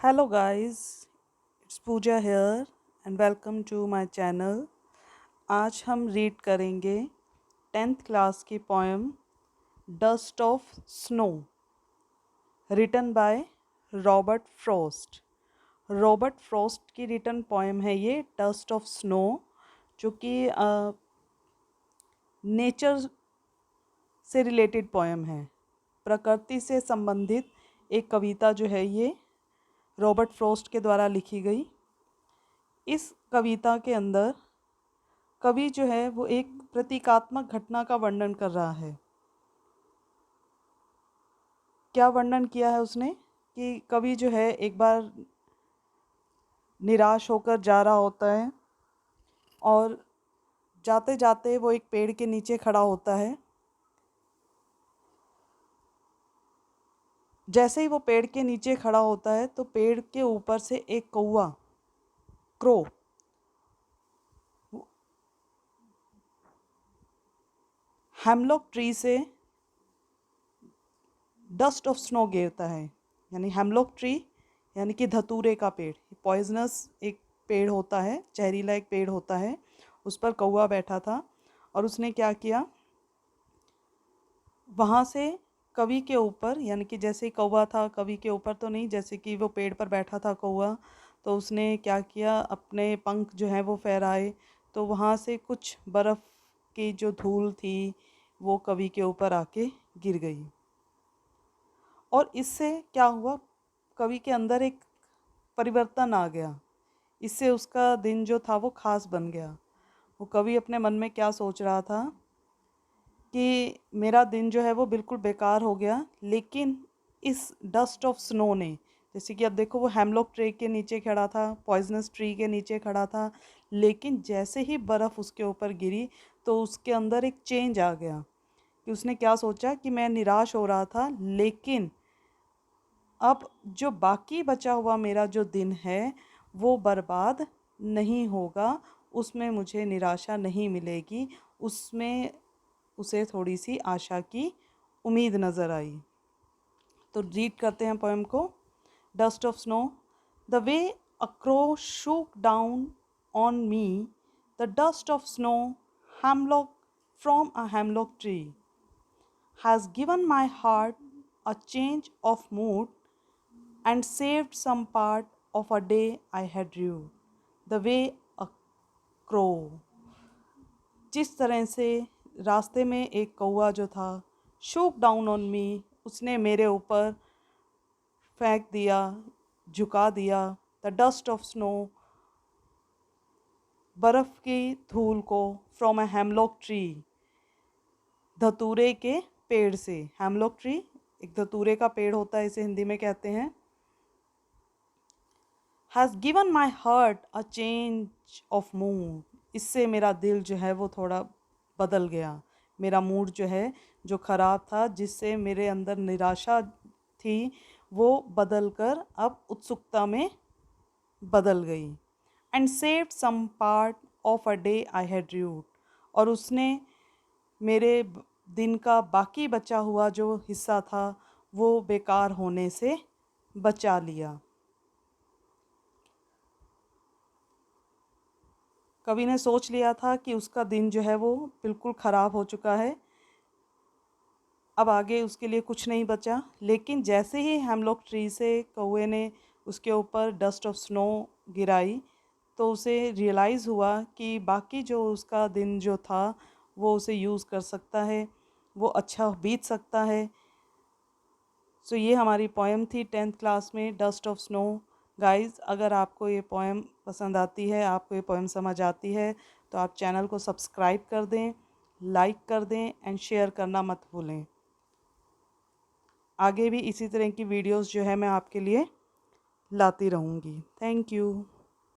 Hello guys, it's Pooja here and welcome to my channel. आज हम read करेंगे 10th class की poem dust of snow written by Robert Frost. Robert Frost की written poem है ये dust of snow, जो कि nature से रिलेटेड पोएम है। प्रकृति से संबंधित एक कविता जो है ये रॉबर्ट फ्रॉस्ट के द्वारा लिखी गई। इस कविता के अंदर कवि जो है वो एक प्रतीकात्मक घटना का वर्णन कर रहा है। क्या वर्णन किया है उसने कि कवि जो है एक बार निराश होकर जा रहा होता है और जाते जाते वो एक पेड़ के नीचे खड़ा होता है। जैसे ही वो पेड़ के नीचे खड़ा होता है तो पेड़ के ऊपर से एक कौवा, क्रो, हेमलॉक ट्री से डस्ट ऑफ स्नो गिरता है। यानी हेमलॉक ट्री यानी कि धतूरे का पेड़, पॉइजनस एक पेड़ होता है, जहरीला एक पेड़ होता है। उस पर कौवा बैठा था और उसने क्या किया, वहाँ से कवि के ऊपर, यानी कि जैसे ही कौवा था, कवि के ऊपर तो नहीं, जैसे कि वो पेड़ पर बैठा था कौवा, तो उसने क्या किया, अपने पंख जो हैं वो फहराए, तो वहाँ से कुछ बर्फ़ की जो धूल थी वो कवि के ऊपर आके गिर गई। और इससे क्या हुआ, कवि के अंदर एक परिवर्तन आ गया। इससे उसका दिन जो था वो ख़ास बन गया। वो कवि अपने मन में क्या सोच रहा था कि मेरा दिन जो है वो बिल्कुल बेकार हो गया, लेकिन इस डस्ट ऑफ स्नो ने, जैसे कि अब देखो वो हेमलॉक ट्री के नीचे खड़ा था, पॉइजनस ट्री के नीचे खड़ा था, लेकिन जैसे ही बर्फ़ उसके ऊपर गिरी तो उसके अंदर एक चेंज आ गया कि उसने क्या सोचा कि मैं निराश हो रहा था, लेकिन अब जो बाकी बचा हुआ मेरा जो दिन है वो बर्बाद नहीं होगा, उसमें मुझे निराशा नहीं मिलेगी, उसमें उसे थोड़ी सी आशा की उम्मीद नज़र आई। तो रीड करते हैं पोएम को। Dust of snow. The way a crow shook down on me, the dust of snow, hemlock from a hemlock tree, has given my heart a change of mood and saved some part of a day I had rued. The way a crow। जिस तरह से रास्ते में एक कौवा जो था, shook down on me, उसने मेरे ऊपर फेंक दिया, झुका दिया, द डस्ट ऑफ स्नो, बर्फ़ की धूल को, फ्रॉम अ हेमलॉक ट्री, धतूरे के पेड़ से। हेमलॉक ट्री एक धतूरे का पेड़ होता है, इसे हिंदी में कहते हैं। Has given my heart a change of mood, इससे मेरा दिल जो है वो थोड़ा बदल गया। मेरा मूड जो है, जो ख़राब था, जिससे मेरे अंदर निराशा थी, वो बदल कर अब उत्सुकता में बदल गई। And saved some part of a day I had rued, और उसने मेरे दिन का बाकी बचा हुआ जो हिस्सा था वो बेकार होने से बचा लिया। कवि ने सोच लिया था कि उसका दिन जो है वो बिल्कुल ख़राब हो चुका है, अब आगे उसके लिए कुछ नहीं बचा, लेकिन जैसे ही हेमलॉक ट्री से कौवे ने उसके ऊपर डस्ट ऑफ स्नो गिराई तो उसे रियलाइज़ हुआ कि बाकी जो उसका दिन जो था वो उसे यूज़ कर सकता है, वो अच्छा बीत सकता है। सो ये हमारी पोएम थी 10th क्लास में, डस्ट ऑफ स्नो। गाइस, अगर आपको ये पोएम पसंद आती है, आपको ये पोएम समझ आती है, तो आप चैनल को सब्सक्राइब कर दें, लाइक कर दें एंड शेयर करना मत भूलें। आगे भी इसी तरह की वीडियोस जो है मैं आपके लिए लाती रहूँगी। Thank you.